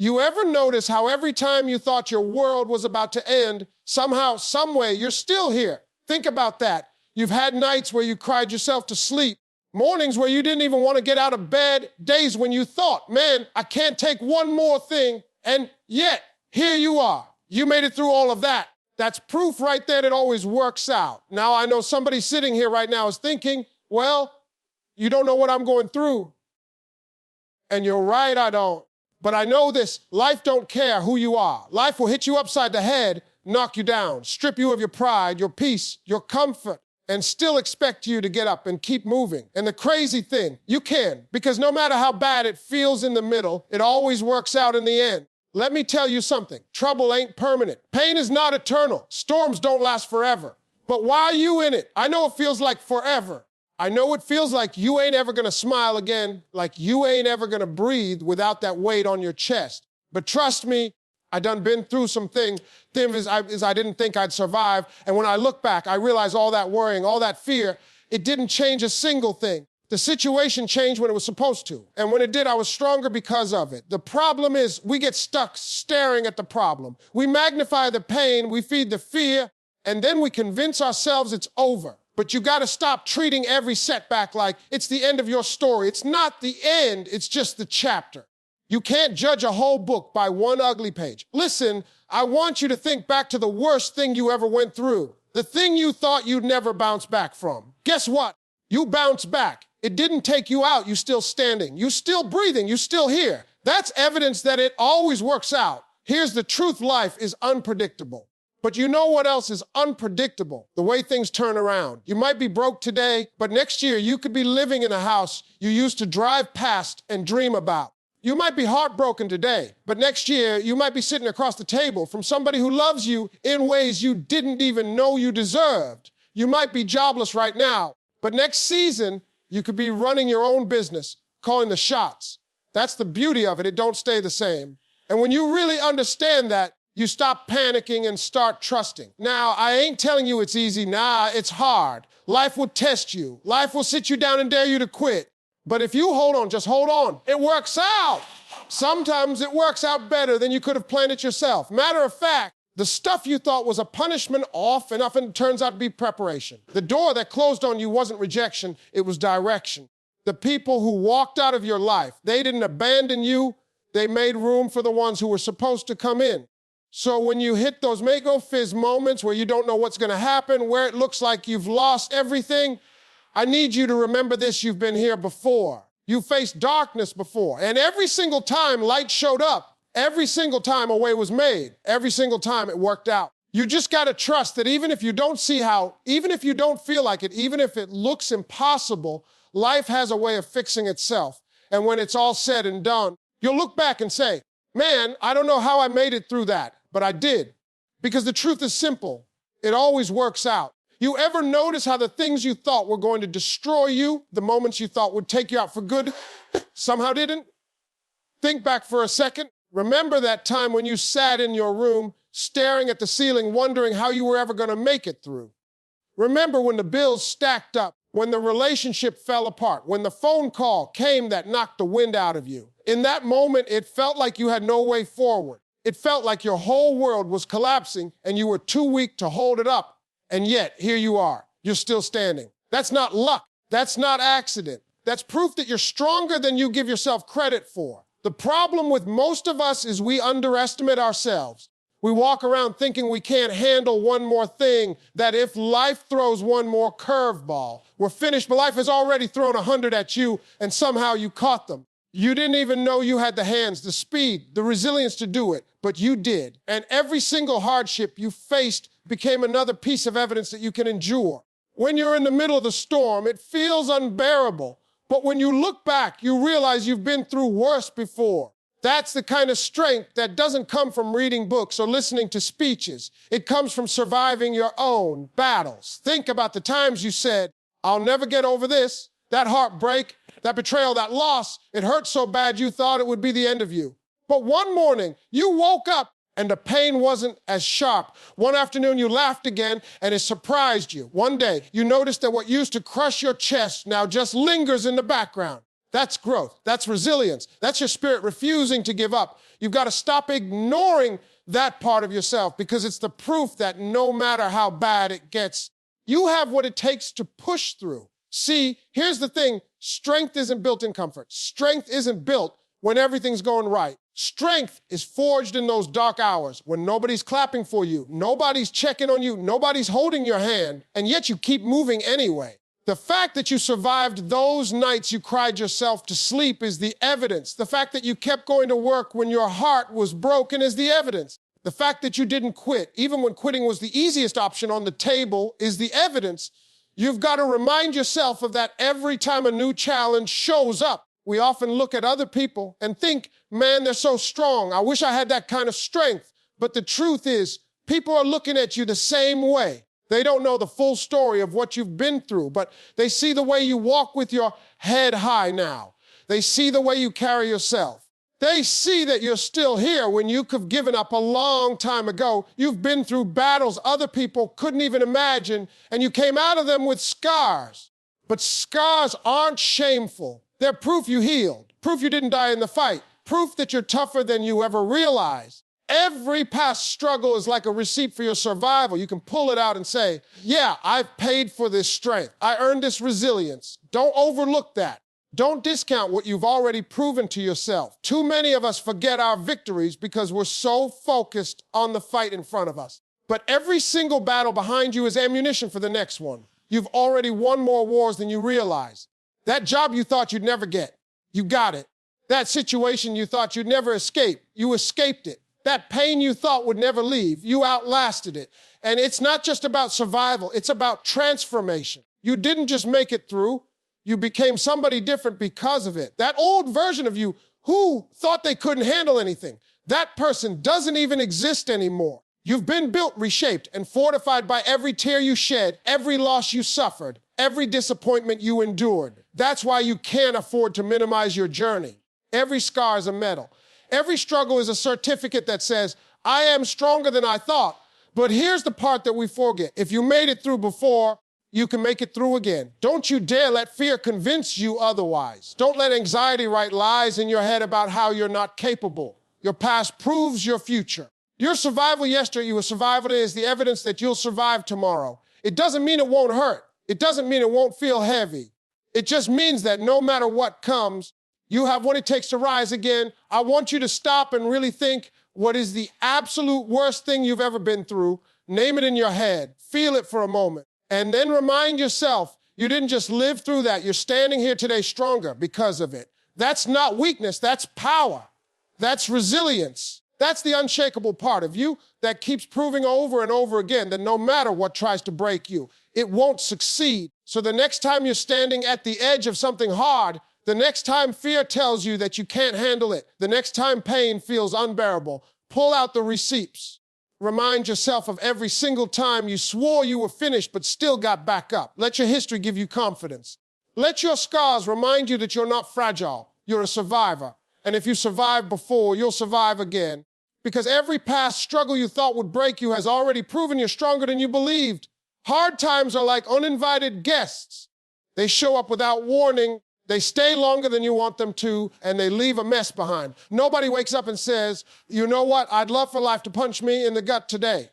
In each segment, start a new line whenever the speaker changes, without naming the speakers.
You ever notice how every time you thought your world was about to end, somehow, someway, you're still here? Think about that. You've had nights where you cried yourself to sleep, mornings where you didn't even want to get out of bed, days when you thought, man, I can't take one more thing, and yet, here you are. You made it through all of that. That's proof right there that it always works out. Now, I know somebody sitting here right now is thinking, well, you don't know what I'm going through. And you're right, I don't. But I know this, life don't care who you are. Life will hit you upside the head, knock you down, strip you of your pride, your peace, your comfort, and still expect you to get up and keep moving. And the crazy thing, you can, because no matter how bad it feels in the middle, it always works out in the end. Let me tell you something, trouble ain't permanent. Pain is not eternal. Storms don't last forever. But why are you in it? I know it feels like forever. I know it feels like you ain't ever gonna smile again, like you ain't ever gonna breathe without that weight on your chest. But trust me, I done been through some things I didn't think I'd survive. And when I look back, I realize all that worrying, all that fear, it didn't change a single thing. The situation changed when it was supposed to. And when it did, I was stronger because of it. The problem is we get stuck staring at the problem. We magnify the pain, we feed the fear, and then we convince ourselves it's over. But you gotta stop treating every setback like it's the end of your story. It's not the end, it's just the chapter. You can't judge a whole book by one ugly page. Listen, I want you to think back to the worst thing you ever went through. The thing you thought you'd never bounce back from. Guess what? You bounced back. It didn't take you out, you're still standing. You're still breathing, you're still here. That's evidence that it always works out. Here's the truth, life is unpredictable. But you know what else is unpredictable? The way things turn around. You might be broke today, but next year you could be living in a house you used to drive past and dream about. You might be heartbroken today, but next year you might be sitting across the table from somebody who loves you in ways you didn't even know you deserved. You might be jobless right now, but next season you could be running your own business, calling the shots. That's the beauty of it. It don't stay the same. And when you really understand that, you stop panicking and start trusting. Now, I ain't telling you it's easy. Nah, it's hard. Life will test you. Life will sit you down and dare you to quit. But if you hold on, just hold on. It works out. Sometimes it works out better than you could have planned it yourself. Matter of fact, the stuff you thought was a punishment often turns out to be preparation. The door that closed on you wasn't rejection, it was direction. The people who walked out of your life, they didn't abandon you, they made room for the ones who were supposed to come in. So when you hit those make-o-fizz moments where you don't know what's gonna happen, where it looks like you've lost everything, I need you to remember this, you've been here before. You faced darkness before, and every single time light showed up, every single time a way was made, every single time it worked out. You just gotta trust that even if you don't see how, even if you don't feel like it, even if it looks impossible, life has a way of fixing itself. And when it's all said and done, you'll look back and say, man, I don't know how I made it through that, but I did. Because the truth is simple. It always works out. You ever notice how the things you thought were going to destroy you, the moments you thought would take you out for good, somehow didn't? Think back for a second. Remember that time when you sat in your room, staring at the ceiling, wondering how you were ever going to make it through. Remember when the bills stacked up, when the relationship fell apart, when the phone call came that knocked the wind out of you. In that moment, it felt like you had no way forward. It felt like your whole world was collapsing and you were too weak to hold it up. And yet, here you are. You're still standing. That's not luck. That's not accident. That's proof that you're stronger than you give yourself credit for. The problem with most of us is we underestimate ourselves. We walk around thinking we can't handle one more thing, that if life throws one more curveball, we're finished, but life has already thrown 100 at you and somehow you caught them. You didn't even know you had the hands, the speed, the resilience to do it, but you did. And every single hardship you faced became another piece of evidence that you can endure. When you're in the middle of the storm, it feels unbearable. But when you look back, you realize you've been through worse before. That's the kind of strength that doesn't come from reading books or listening to speeches. It comes from surviving your own battles. Think about the times you said, I'll never get over this, that heartbreak, that betrayal, that loss. It hurt so bad you thought it would be the end of you. But one morning, you woke up and the pain wasn't as sharp. One afternoon, you laughed again, and it surprised you. One day, you noticed that what used to crush your chest now just lingers in the background. That's growth. That's resilience. That's your spirit refusing to give up. You've got to stop ignoring that part of yourself because it's the proof that no matter how bad it gets, you have what it takes to push through. See, here's the thing. Strength isn't built in comfort. Strength isn't built when everything's going right. Strength is forged in those dark hours when nobody's clapping for you, nobody's checking on you, nobody's holding your hand, and yet you keep moving anyway. The fact that you survived those nights you cried yourself to sleep is the evidence. The fact that you kept going to work when your heart was broken is the evidence. The fact that you didn't quit, even when quitting was the easiest option on the table, is the evidence. You've got to remind yourself of that every time a new challenge shows up. We often look at other people and think, man, they're so strong. I wish I had that kind of strength. But the truth is, people are looking at you the same way. They don't know the full story of what you've been through, but they see the way you walk with your head high now. They see the way you carry yourself. They see that you're still here when you could have given up a long time ago. You've been through battles other people couldn't even imagine, and you came out of them with scars. But scars aren't shameful. They're proof you healed, proof you didn't die in the fight, proof that you're tougher than you ever realized. Every past struggle is like a receipt for your survival. You can pull it out and say, yeah, I've paid for this strength. I earned this resilience. Don't overlook that. Don't discount what you've already proven to yourself. Too many of us forget our victories because we're so focused on the fight in front of us. But every single battle behind you is ammunition for the next one. You've already won more wars than you realize. That job you thought you'd never get, you got it. That situation you thought you'd never escape, you escaped it. That pain you thought would never leave, you outlasted it. And it's not just about survival, it's about transformation. You didn't just make it through, you became somebody different because of it. That old version of you who thought they couldn't handle anything, that person doesn't even exist anymore. You've been built, reshaped, and fortified by every tear you shed, every loss you suffered, every disappointment you endured. That's why you can't afford to minimize your journey. Every scar is a medal. Every struggle is a certificate that says, I am stronger than I thought. But here's the part that we forget. If you made it through before, you can make it through again. Don't you dare let fear convince you otherwise. Don't let anxiety write lies in your head about how you're not capable. Your past proves your future. Your survival yesterday, your survival today is the evidence that you'll survive tomorrow. It doesn't mean it won't hurt. It doesn't mean it won't feel heavy. It just means that no matter what comes, you have what it takes to rise again. I want you to stop and really think, what is the absolute worst thing you've ever been through? Name it in your head. Feel it for a moment. And then remind yourself, you didn't just live through that. You're standing here today stronger because of it. That's not weakness. That's power. That's resilience. That's the unshakable part of you that keeps proving over and over again that no matter what tries to break you, it won't succeed. So the next time you're standing at the edge of something hard, the next time fear tells you that you can't handle it, the next time pain feels unbearable, pull out the receipts. Remind yourself of every single time you swore you were finished but still got back up. Let your history give you confidence. Let your scars remind you that you're not fragile. You're a survivor. And if you survived before, you'll survive again. Because every past struggle you thought would break you has already proven you're stronger than you believed. Hard times are like uninvited guests. They show up without warning. They stay longer than you want them to, and they leave a mess behind. Nobody wakes up and says, you know what, I'd love for life to punch me in the gut today.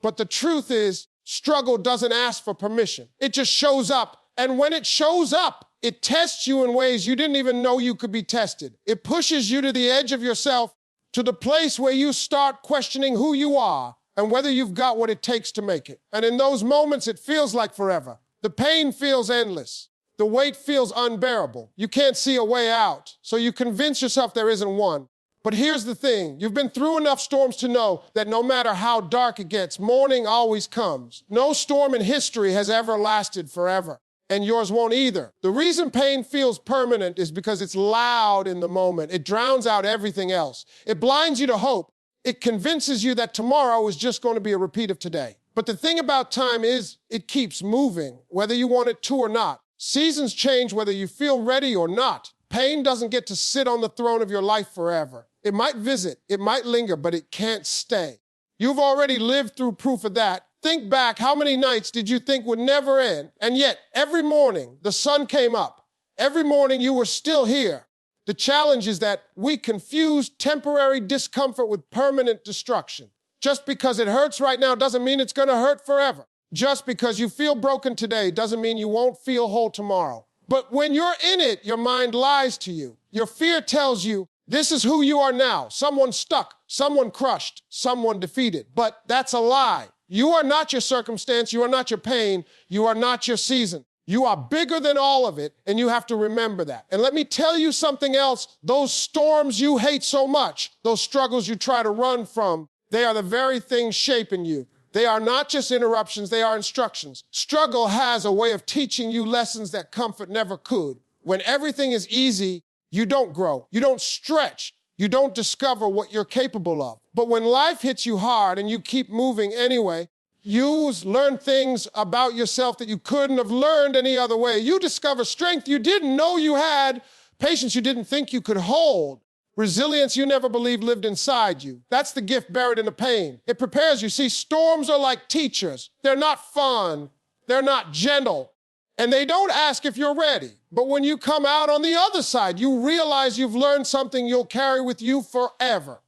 But the truth is, struggle doesn't ask for permission. It just shows up, and when it shows up, it tests you in ways you didn't even know you could be tested. It pushes you to the edge of yourself, to the place where you start questioning who you are and whether you've got what it takes to make it. And in those moments, it feels like forever. The pain feels endless. The weight feels unbearable. You can't see a way out, so you convince yourself there isn't one. But here's the thing. You've been through enough storms to know that no matter how dark it gets, morning always comes. No storm in history has ever lasted forever, and yours won't either. The reason pain feels permanent is because it's loud in the moment. It drowns out everything else. It blinds you to hope. It convinces you that tomorrow is just going to be a repeat of today. But the thing about time is it keeps moving, whether you want it to or not. Seasons change whether you feel ready or not. Pain doesn't get to sit on the throne of your life forever. It might visit, it might linger, but it can't stay. You've already lived through proof of that. Think back, how many nights did you think would never end? And yet, every morning, the sun came up. Every morning, you were still here. The challenge is that we confuse temporary discomfort with permanent destruction. Just because it hurts right now doesn't mean it's going to hurt forever. Just because you feel broken today doesn't mean you won't feel whole tomorrow. But when you're in it, your mind lies to you. Your fear tells you, this is who you are now. Someone stuck, someone crushed, someone defeated. But that's a lie. You are not your circumstance. You are not your pain. You are not your season. You are bigger than all of it, and you have to remember that. And let me tell you something else. Those storms you hate so much, those struggles you try to run from, they are the very things shaping you. They are not just interruptions, they are instructions. Struggle has a way of teaching you lessons that comfort never could. When everything is easy, you don't grow, you don't stretch, you don't discover what you're capable of. But when life hits you hard and you keep moving anyway, you learn things about yourself that you couldn't have learned any other way. You discover strength you didn't know you had, patience you didn't think you could hold, resilience you never believed lived inside you. That's the gift buried in the pain. It prepares you. See, storms are like teachers. They're not fun. They're not gentle. And they don't ask if you're ready. But when you come out on the other side, you realize you've learned something you'll carry with you forever.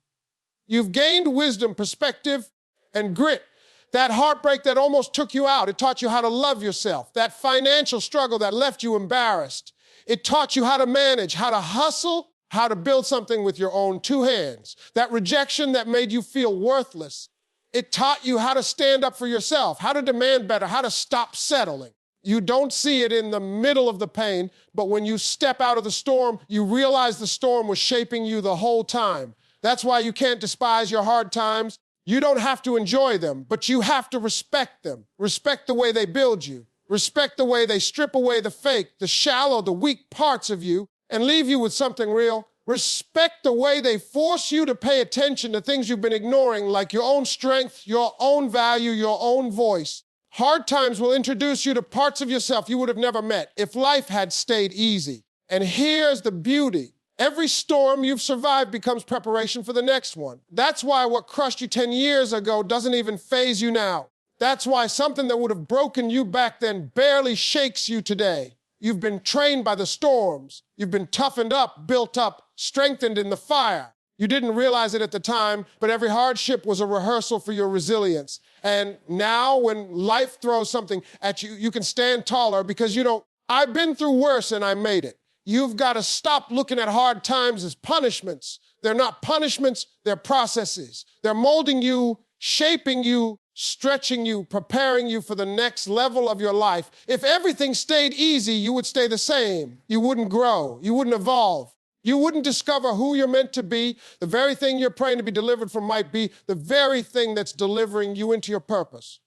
You've gained wisdom, perspective, and grit. That heartbreak that almost took you out, it taught you how to love yourself. That financial struggle that left you embarrassed, it taught you how to manage, how to hustle, how to build something with your own two hands. That rejection that made you feel worthless, it taught you how to stand up for yourself, how to demand better, how to stop settling. You don't see it in the middle of the pain, but when you step out of the storm, you realize the storm was shaping you the whole time. That's why you can't despise your hard times. You don't have to enjoy them, but you have to respect them. Respect the way they build you. Respect the way they strip away the fake, the shallow, the weak parts of you, and leave you with something real. Respect the way they force you to pay attention to things you've been ignoring, like your own strength, your own value, your own voice. Hard times will introduce you to parts of yourself you would have never met if life had stayed easy. And here's the beauty. Every storm you've survived becomes preparation for the next one. That's why what crushed you 10 years ago doesn't even faze you now. That's why something that would have broken you back then barely shakes you today. You've been trained by the storms. You've been toughened up, built up, strengthened in the fire. You didn't realize it at the time, but every hardship was a rehearsal for your resilience. And now when life throws something at you, you can stand taller because you don't, I've been through worse and I made it. You've got to stop looking at hard times as punishments. They're not punishments, they're processes. They're molding you, shaping you, stretching you, preparing you for the next level of your life. If everything stayed easy, you would stay the same. You wouldn't grow. You wouldn't evolve. You wouldn't discover who you're meant to be. The very thing you're praying to be delivered from might be the very thing that's delivering you into your purpose.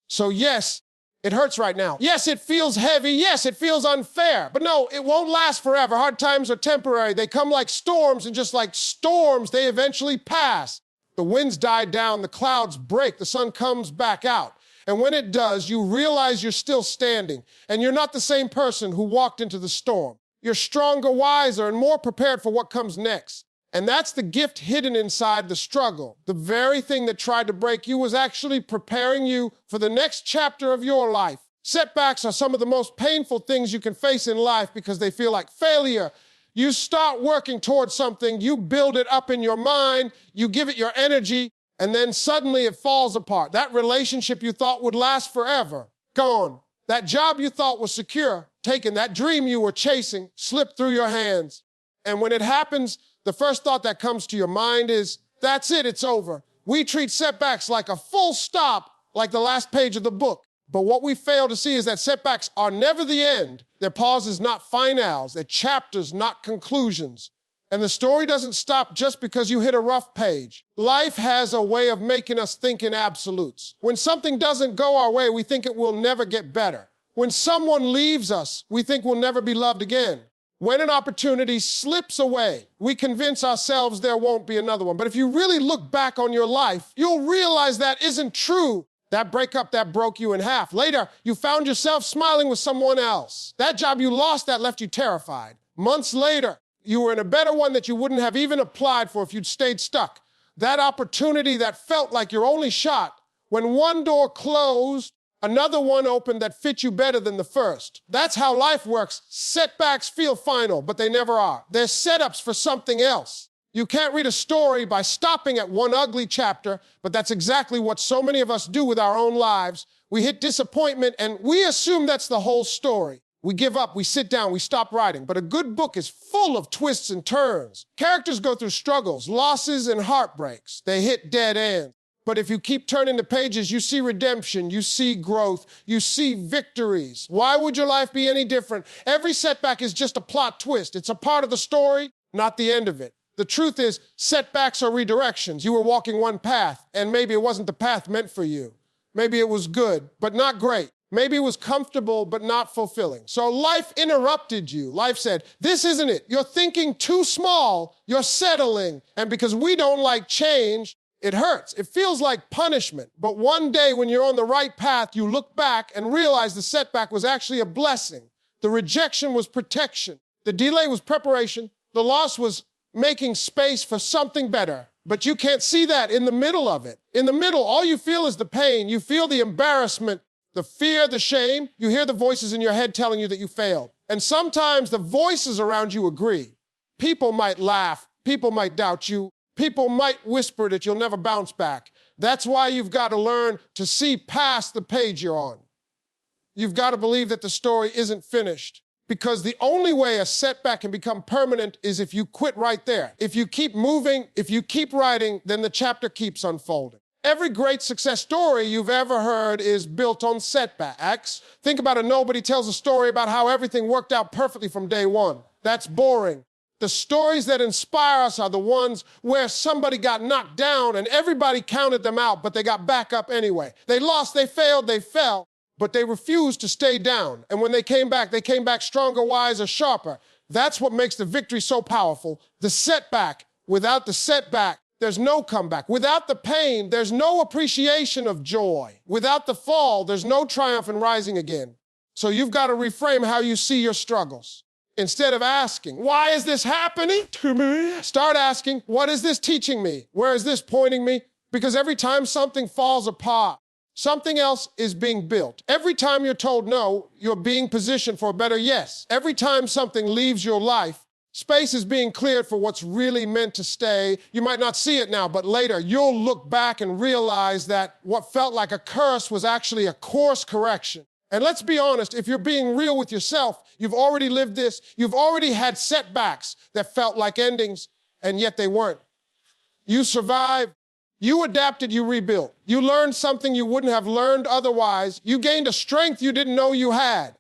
So yes, it hurts right now. Yes, it feels heavy. Yes, it feels unfair. But no, it won't last forever. Hard times are temporary. They come like storms, and just like storms, they eventually pass. The winds die down, the clouds break, the sun comes back out. And when it does, you realize you're still standing, and you're not the same person who walked into the storm. You're stronger, wiser, and more prepared for what comes next. And that's the gift hidden inside the struggle. The very thing that tried to break you was actually preparing you for the next chapter of your life. Setbacks are some of the most painful things you can face in life because they feel like failure. You start working towards something, you build it up in your mind, you give it your energy, and then suddenly it falls apart. That relationship you thought would last forever, gone. That job you thought was secure, taken. That dream you were chasing slipped through your hands. And when it happens, the first thought that comes to your mind is, that's it, it's over. We treat setbacks like a full stop, like the last page of the book. But what we fail to see is that setbacks are never the end. They're pauses, not finales. They're chapters, not conclusions. And the story doesn't stop just because you hit a rough page. Life has a way of making us think in absolutes. When something doesn't go our way, we think it will never get better. When someone leaves us, we think we'll never be loved again. When an opportunity slips away, we convince ourselves there won't be another one. But if you really look back on your life, you'll realize that isn't true. That breakup that broke you in half. Later, you found yourself smiling with someone else. That job you lost that left you terrified. Months later, you were in a better one that you wouldn't have even applied for if you'd stayed stuck. That opportunity that felt like your only shot, when one door closed, Another one opened that fit you better than the first. That's how life works. Setbacks feel final, but they never are. They're setups for something else. You can't read a story by stopping at one ugly chapter, but that's exactly what so many of us do with our own lives. We hit disappointment and we assume that's the whole story. We give up, we sit down, we stop writing. But a good book is full of twists and turns. Characters go through struggles, losses, and heartbreaks. They hit dead ends. But if you keep turning the pages, you see redemption, you see growth, you see victories. Why would your life be any different? Every setback is just a plot twist. It's a part of the story, not the end of it. The truth is, setbacks are redirections. You were walking one path, and maybe it wasn't the path meant for you. Maybe it was good, but not great. Maybe it was comfortable, but not fulfilling. So life interrupted you. Life said, this isn't it. You're thinking too small. You're settling. And because we don't like change, it hurts. It feels like punishment. But one day when you're on the right path, you look back and realize the setback was actually a blessing. The rejection was protection. The delay was preparation. The loss was making space for something better. But you can't see that in the middle of it. In the middle, all you feel is the pain. You feel the embarrassment, the fear, the shame. You hear the voices in your head telling you that you failed. And sometimes the voices around you agree. People might laugh. People might doubt you. People might whisper that you'll never bounce back. That's why you've got to learn to see past the page you're on. You've got to believe that the story isn't finished. Because the only way a setback can become permanent is if you quit right there. If you keep moving, if you keep writing, then the chapter keeps unfolding. Every great success story you've ever heard is built on setbacks. Think about it. Nobody tells a story about how everything worked out perfectly from day one. That's boring. The stories that inspire us are the ones where somebody got knocked down and everybody counted them out, but they got back up anyway. They lost, they failed, they fell, but they refused to stay down. And when they came back stronger, wiser, sharper. That's what makes the victory so powerful. The setback. Without the setback, there's no comeback. Without the pain, there's no appreciation of joy. Without the fall, there's no triumph in rising again. So you've got to reframe how you see your struggles. Instead of asking, why is this happening to me? Start asking, what is this teaching me? Where is this pointing me? Because every time something falls apart, something else is being built. Every time you're told no, you're being positioned for a better yes. Every time something leaves your life, space is being cleared for what's really meant to stay. You might not see it now, but later you'll look back and realize that what felt like a curse was actually a course correction. And let's be honest, if you're being real with yourself, you've already lived this. You've already had setbacks that felt like endings, and yet they weren't. You survived. You adapted, you rebuilt. You learned something you wouldn't have learned otherwise. You gained a strength you didn't know you had.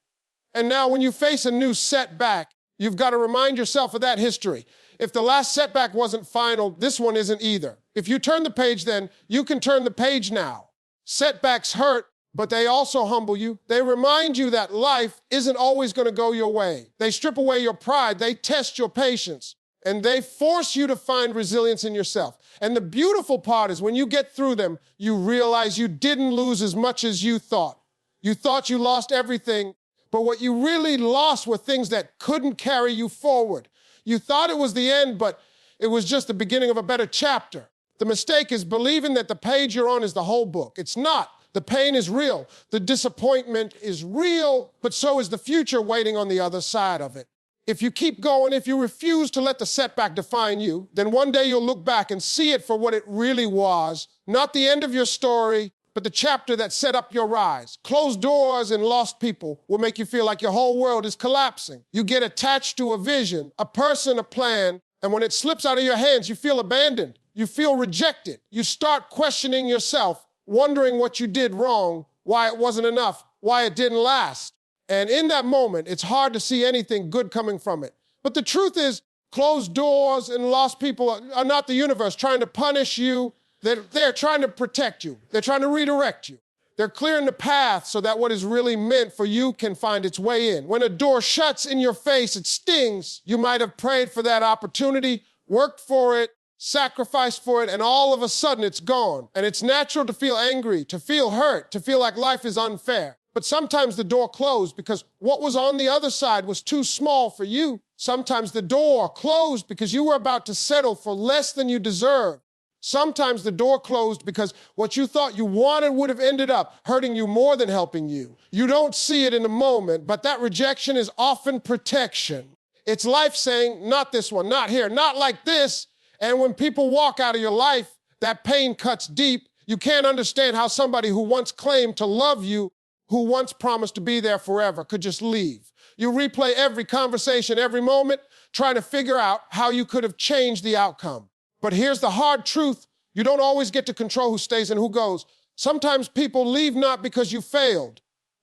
And now when you face a new setback, you've got to remind yourself of that history. If the last setback wasn't final, this one isn't either. If you turn the page then, you can turn the page now. Setbacks hurt, but they also humble you. They remind you that life isn't always going to go your way. They strip away your pride. They test your patience. And they force you to find resilience in yourself. And the beautiful part is when you get through them, you realize you didn't lose as much as you thought. You thought you lost everything, but what you really lost were things that couldn't carry you forward. You thought it was the end, but it was just the beginning of a better chapter. The mistake is believing that the page you're on is the whole book. It's not. The pain is real. The disappointment is real, but so is the future waiting on the other side of it. If you keep going, if you refuse to let the setback define you, then one day you'll look back and see it for what it really was, not the end of your story, but the chapter that set up your rise. Closed doors and lost people will make you feel like your whole world is collapsing. You get attached to a vision, a person, a plan, and when it slips out of your hands, you feel abandoned. You feel rejected. You start questioning yourself, wondering what you did wrong, why it wasn't enough, why it didn't last. And in that moment, it's hard to see anything good coming from it. But the truth is, closed doors and lost people are not the universe trying to punish you. They're trying to protect you. They're trying to redirect you. They're clearing the path so that what is really meant for you can find its way in. When a door shuts in your face, it stings. You might have prayed for that opportunity, worked for it, sacrificed for it, and all of a sudden it's gone. And it's natural to feel angry, to feel hurt, to feel like life is unfair. But sometimes the door closed because what was on the other side was too small for you. Sometimes the door closed because you were about to settle for less than you deserved. Sometimes the door closed because what you thought you wanted would have ended up hurting you more than helping you. You don't see it in the moment, but that rejection is often protection. It's life saying, not this one, not here, not like this. And when people walk out of your life, that pain cuts deep. You can't understand how somebody who once claimed to love you, who once promised to be there forever, could just leave. You replay every conversation, every moment, trying to figure out how you could have changed the outcome. But here's the hard truth. You don't always get to control who stays and who goes. Sometimes people leave not because you failed,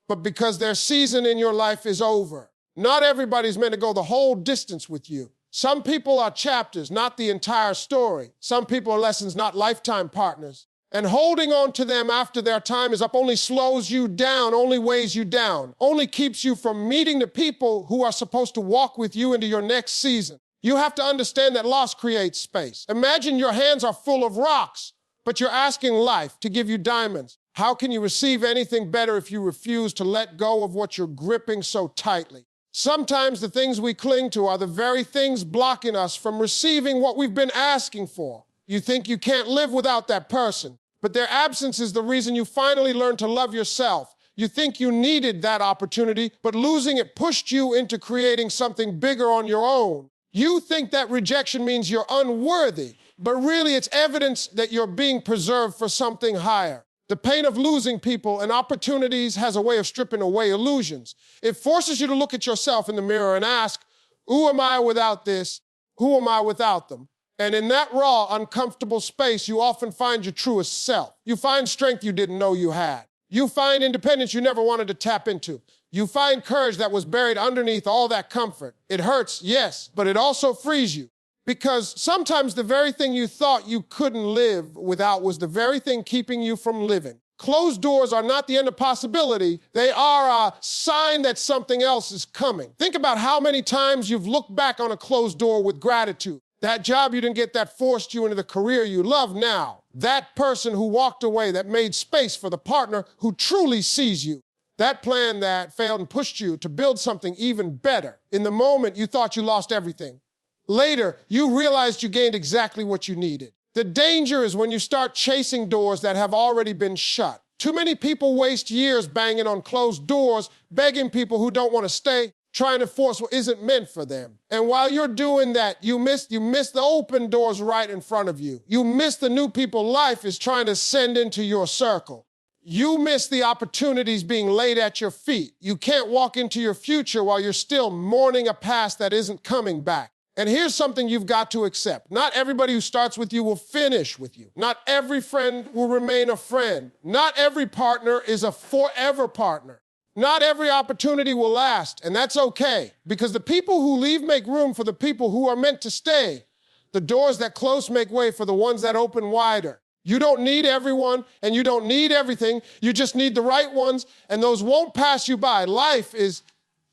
but because their season in your life is over. Not everybody's meant to go the whole distance with you. Some people are chapters, not the entire story. Some people are lessons, not lifetime partners. And holding on to them after their time is up only slows you down, only weighs you down, only keeps you from meeting the people who are supposed to walk with you into your next season. You have to understand that loss creates space. Imagine your hands are full of rocks, but you're asking life to give you diamonds. How can you receive anything better if you refuse to let go of what you're gripping so tightly? Sometimes the things we cling to are the very things blocking us from receiving what we've been asking for. You think you can't live without that person, but their absence is the reason you finally learned to love yourself. You think you needed that opportunity, but losing it pushed you into creating something bigger on your own. You think that rejection means you're unworthy, but really it's evidence that you're being preserved for something higher. The pain of losing people and opportunities has a way of stripping away illusions. It forces you to look at yourself in the mirror and ask, who am I without this? Who am I without them? And in that raw, uncomfortable space, you often find your truest self. You find strength you didn't know you had. You find independence you never wanted to tap into. You find courage that was buried underneath all that comfort. It hurts, yes, but it also frees you. Because sometimes the very thing you thought you couldn't live without was the very thing keeping you from living. Closed doors are not the end of possibility. They are a sign that something else is coming. Think about how many times you've looked back on a closed door with gratitude. That job you didn't get that forced you into the career you love now. That person who walked away that made space for the partner who truly sees you. That plan that failed and pushed you to build something even better. In the moment, you thought you lost everything. Later, you realized you gained exactly what you needed. The danger is when you start chasing doors that have already been shut. Too many people waste years banging on closed doors, begging people who don't want to stay, trying to force what isn't meant for them. And while you're doing that, you miss the open doors right in front of you. You miss the new people life is trying to send into your circle. You miss the opportunities being laid at your feet. You can't walk into your future while you're still mourning a past that isn't coming back. And here's something you've got to accept. Not everybody who starts with you will finish with you. Not every friend will remain a friend. Not every partner is a forever partner. Not every opportunity will last, and that's okay, because the people who leave make room for the people who are meant to stay. The doors that close make way for the ones that open wider. You don't need everyone, and you don't need everything. You just need the right ones, and those won't pass you by. Life is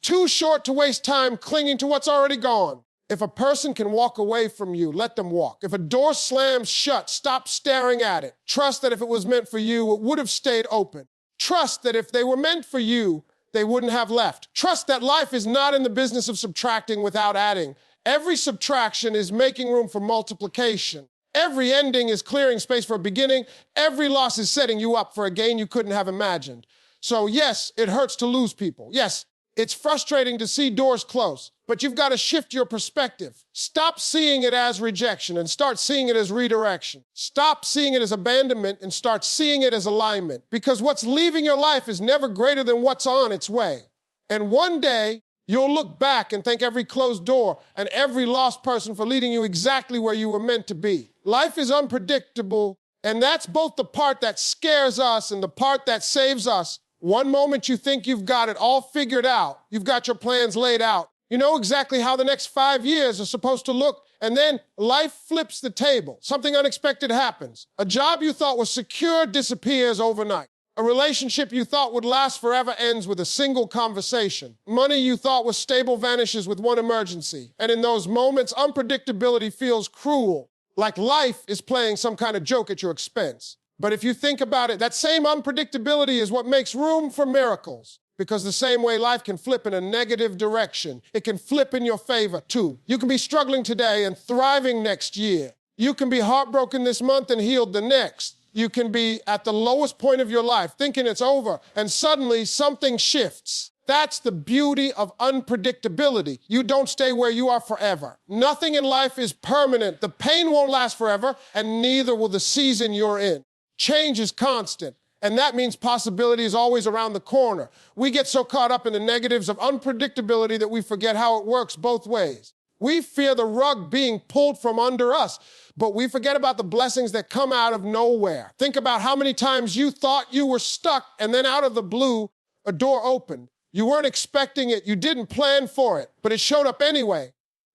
too short to waste time clinging to what's already gone. If a person can walk away from you, let them walk. If a door slams shut, stop staring at it. Trust that if it was meant for you, it would have stayed open. Trust that if they were meant for you, they wouldn't have left. Trust that life is not in the business of subtracting without adding. Every subtraction is making room for multiplication. Every ending is clearing space for a beginning. Every loss is setting you up for a gain you couldn't have imagined. So yes, it hurts to lose people. Yes, it's frustrating to see doors close, but you've got to shift your perspective. Stop seeing it as rejection and start seeing it as redirection. Stop seeing it as abandonment and start seeing it as alignment, because what's leaving your life is never greater than what's on its way. And one day, you'll look back and thank every closed door and every lost person for leading you exactly where you were meant to be. Life is unpredictable, and that's both the part that scares us and the part that saves us. One moment you think you've got it all figured out. You've got your plans laid out. You know exactly how the next 5 years are supposed to look, and then life flips the table. Something unexpected happens. A job you thought was secure disappears overnight. A relationship you thought would last forever ends with a single conversation. Money you thought was stable vanishes with one emergency. And in those moments, unpredictability feels cruel, like life is playing some kind of joke at your expense. But if you think about it, that same unpredictability is what makes room for miracles. Because the same way life can flip in a negative direction, it can flip in your favor too. You can be struggling today and thriving next year. You can be heartbroken this month and healed the next. You can be at the lowest point of your life, thinking it's over, and suddenly something shifts. That's the beauty of unpredictability. You don't stay where you are forever. Nothing in life is permanent. The pain won't last forever, and neither will the season you're in. Change is constant, and that means possibility is always around the corner. We get so caught up in the negatives of unpredictability that we forget how it works both ways. We fear the rug being pulled from under us, but we forget about the blessings that come out of nowhere. Think about how many times you thought you were stuck, and then out of the blue, a door opened. You weren't expecting it. You didn't plan for it, but it showed up anyway.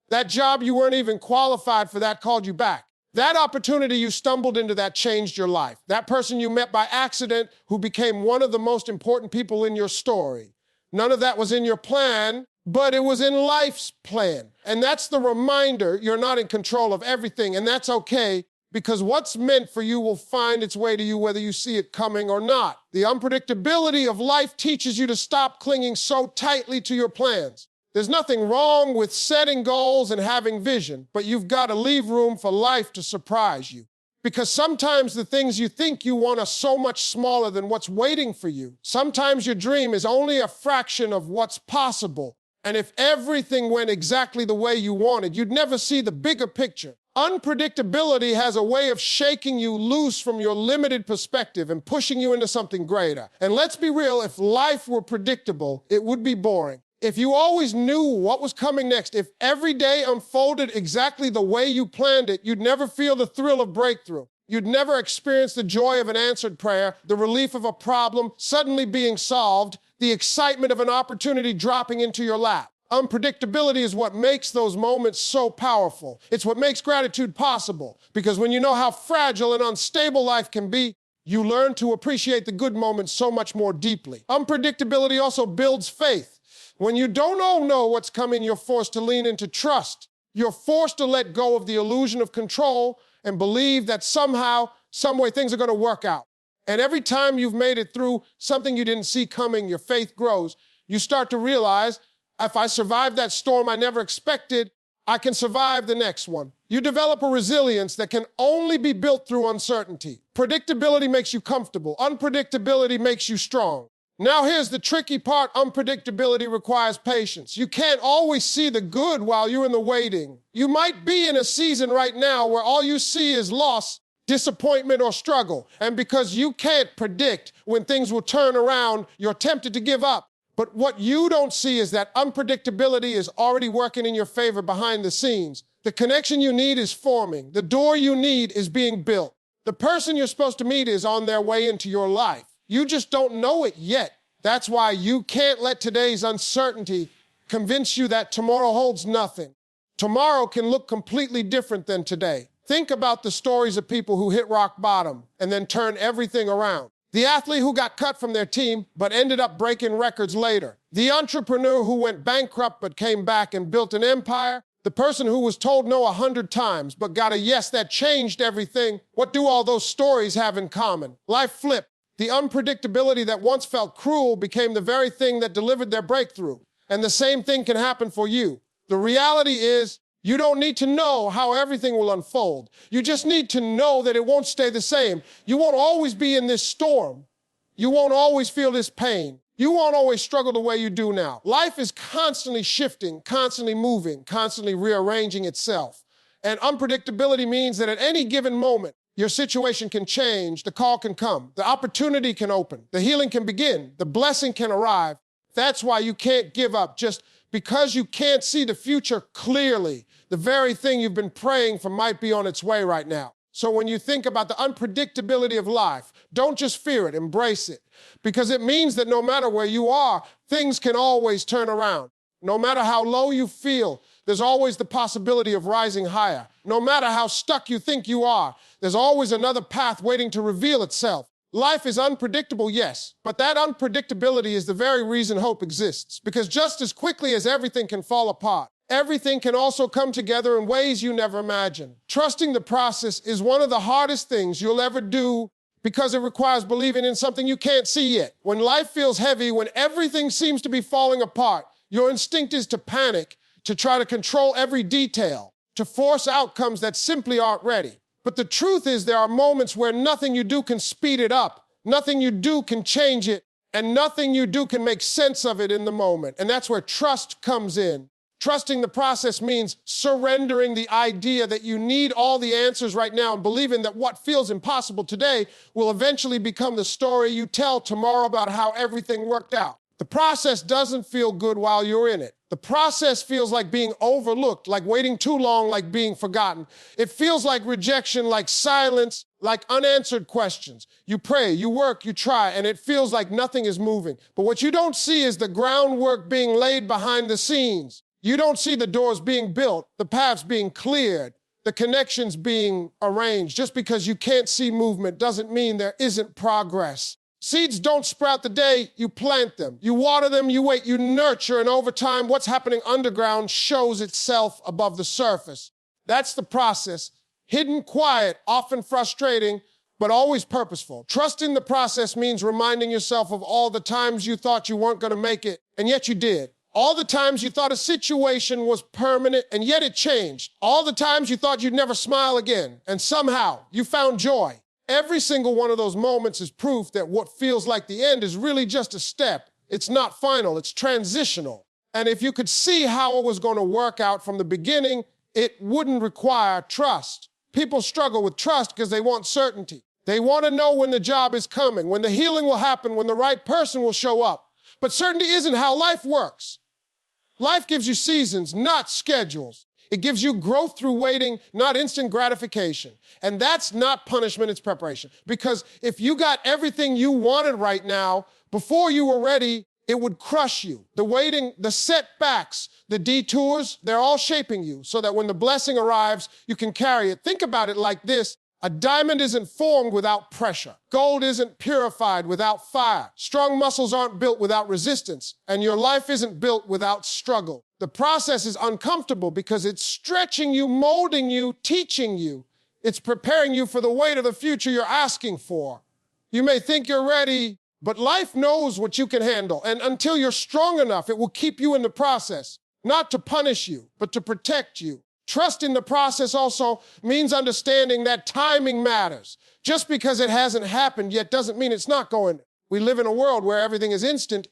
That job you weren't even qualified for that called you back. That opportunity you stumbled into that changed your life. That person you met by accident who became one of the most important people in your story. None of that was in your plan, but it was in life's plan. And that's the reminder you're not in control of everything, and that's okay, because what's meant for you will find its way to you whether you see it coming or not. The unpredictability of life teaches you to stop clinging so tightly to your plans. There's nothing wrong with setting goals and having vision, but you've got to leave room for life to surprise you. Because sometimes the things you think you want are so much smaller than what's waiting for you. Sometimes your dream is only a fraction of what's possible. And if everything went exactly the way you wanted, you'd never see the bigger picture. Unpredictability has a way of shaking you loose from your limited perspective and pushing you into something greater. And let's be real, if life were predictable, it would be boring. If you always knew what was coming next, if every day unfolded exactly the way you planned it, you'd never feel the thrill of breakthrough. You'd never experience the joy of an answered prayer, the relief of a problem suddenly being solved, the excitement of an opportunity dropping into your lap. Unpredictability is what makes those moments so powerful. It's what makes gratitude possible, because when you know how fragile and unstable life can be, you learn to appreciate the good moments so much more deeply. Unpredictability also builds faith. When you don't know what's coming, you're forced to lean into trust. You're forced to let go of the illusion of control and believe that somehow, some way, things are going to work out. And every time you've made it through something you didn't see coming, your faith grows. You start to realize, if I survived that storm I never expected, I can survive the next one. You develop a resilience that can only be built through uncertainty. Predictability makes you comfortable. Unpredictability makes you strong. Now here's the tricky part. Unpredictability requires patience. You can't always see the good while you're in the waiting. You might be in a season right now where all you see is loss, disappointment, or struggle. And because you can't predict when things will turn around, you're tempted to give up. But what you don't see is that unpredictability is already working in your favor behind the scenes. The connection you need is forming. The door you need is being built. The person you're supposed to meet is on their way into your life. You just don't know it yet. That's why you can't let today's uncertainty convince you that tomorrow holds nothing. Tomorrow can look completely different than today. Think about the stories of people who hit rock bottom and then turned everything around. The athlete who got cut from their team but ended up breaking records later. The entrepreneur who went bankrupt but came back and built an empire. The person who was told no 100 times but got a yes that changed everything. What do all those stories have in common? Life flipped. The unpredictability that once felt cruel became the very thing that delivered their breakthrough. And the same thing can happen for you. The reality is, you don't need to know how everything will unfold. You just need to know that it won't stay the same. You won't always be in this storm. You won't always feel this pain. You won't always struggle the way you do now. Life is constantly shifting, constantly moving, constantly rearranging itself. And unpredictability means that at any given moment, your situation can change, the call can come, the opportunity can open, the healing can begin, the blessing can arrive. That's why you can't give up just because you can't see the future clearly. The very thing you've been praying for might be on its way right now. So when you think about the unpredictability of life, don't just fear it, embrace it. Because it means that no matter where you are, things can always turn around. No matter how low you feel, there's always the possibility of rising higher. No matter how stuck you think you are, there's always another path waiting to reveal itself. Life is unpredictable, yes, but that unpredictability is the very reason hope exists. Because just as quickly as everything can fall apart, everything can also come together in ways you never imagined. Trusting the process is one of the hardest things you'll ever do because it requires believing in something you can't see yet. When life feels heavy, when everything seems to be falling apart, your instinct is to panic, to try to control every detail. to force outcomes that simply aren't ready. But the truth is there are moments where nothing you do can speed it up, nothing you do can change it, and nothing you do can make sense of it in the moment. And that's where trust comes in. Trusting the process means surrendering the idea that you need all the answers right now and believing that what feels impossible today will eventually become the story you tell tomorrow about how everything worked out. The process doesn't feel good while you're in it. The process feels like being overlooked, like waiting too long, like being forgotten. It feels like rejection, like silence, like unanswered questions. You pray, you work, you try, and it feels like nothing is moving. But what you don't see is the groundwork being laid behind the scenes. You don't see the doors being built, the paths being cleared, the connections being arranged. Just because you can't see movement doesn't mean there isn't progress. Seeds don't sprout the day you plant them. You water them, you wait, you nurture, and over time, what's happening underground shows itself above the surface. That's the process. Hidden, quiet, often frustrating, but always purposeful. Trusting the process means reminding yourself of all the times you thought you weren't going to make it, and yet you did. All the times you thought a situation was permanent, and yet it changed. All the times you thought you'd never smile again, and somehow you found joy. Every single one of those moments is proof that what feels like the end is really just a step. It's not final, it's transitional. And if you could see how it was going to work out from the beginning, it wouldn't require trust. People struggle with trust because they want certainty. They want to know when the job is coming, when the healing will happen, when the right person will show up. But certainty isn't how life works. Life gives you seasons, not schedules. It gives you growth through waiting, not instant gratification. And that's not punishment, it's preparation. Because if you got everything you wanted right now, before you were ready, it would crush you. The waiting, the setbacks, the detours, they're all shaping you so that when the blessing arrives, you can carry it. Think about it like this. A diamond isn't formed without pressure. Gold isn't purified without fire. Strong muscles aren't built without resistance. And your life isn't built without struggle. The process is uncomfortable because it's stretching you, molding you, teaching you. It's preparing you for the weight of the future you're asking for. You may think you're ready, but life knows what you can handle. And until you're strong enough, it will keep you in the process, not to punish you, but to protect you. Trust in the process also means understanding that timing matters. Just because it hasn't happened yet doesn't mean it's not going to. We live in a world where everything is instant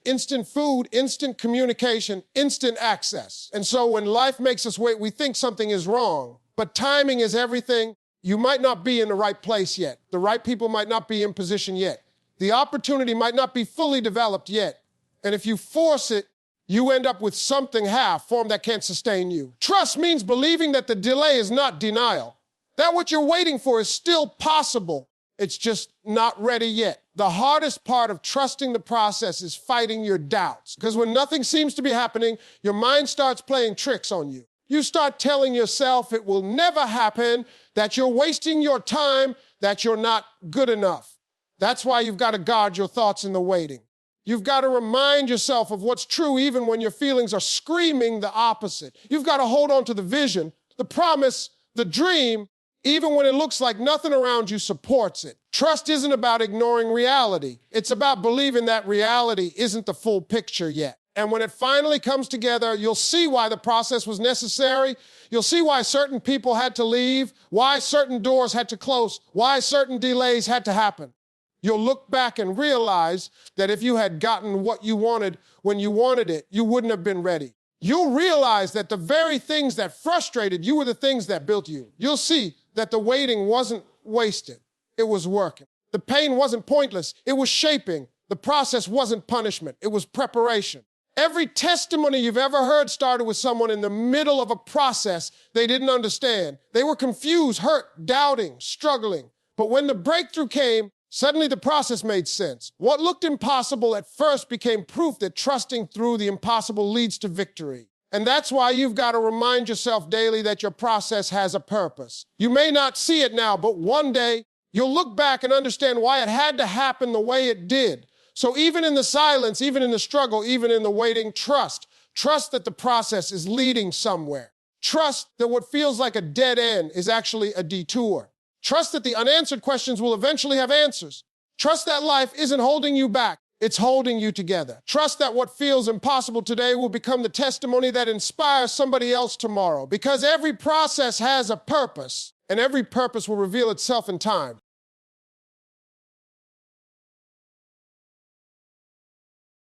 food, instant communication, instant access. And so when life makes us wait, we think something is wrong. But timing is everything. You might not be in the right place yet. The right people might not be in position yet. The opportunity might not be fully developed yet. And if you force it, you end up with something half-formed that can't sustain you. Trust means believing that the delay is not denial, that what you're waiting for is still possible. It's just not ready yet. The hardest part of trusting the process is fighting your doubts, because when nothing seems to be happening, your mind starts playing tricks on you. You start telling yourself it will never happen, that you're wasting your time, that you're not good enough. That's why you've got to guard your thoughts in the waiting. You've got to remind yourself of what's true even when your feelings are screaming the opposite. You've got to hold on to the vision, the promise, the dream, even when it looks like nothing around you supports it. Trust isn't about ignoring reality. It's about believing that reality isn't the full picture yet. And when it finally comes together, you'll see why the process was necessary. You'll see why certain people had to leave, why certain doors had to close, why certain delays had to happen. You'll look back and realize that if you had gotten what you wanted when you wanted it, you wouldn't have been ready. You'll realize that the very things that frustrated you were the things that built you. You'll see that the waiting wasn't wasted. It was working. The pain wasn't pointless. It was shaping. The process wasn't punishment. It was preparation. Every testimony you've ever heard started with someone in the middle of a process they didn't understand. They were confused, hurt, doubting, struggling. But when the breakthrough came, suddenly the process made sense. What looked impossible at first became proof that trusting through the impossible leads to victory. And that's why you've got to remind yourself daily that your process has a purpose. You may not see it now, but one day you'll look back and understand why it had to happen the way it did. So even in the silence, even in the struggle, even in the waiting, trust. Trust that the process is leading somewhere. Trust that what feels like a dead end is actually a detour. Trust that the unanswered questions will eventually have answers. Trust that life isn't holding you back. It's holding you together. Trust that what feels impossible today will become the testimony that inspires somebody else tomorrow, because every process has a purpose, and every purpose will reveal itself in time.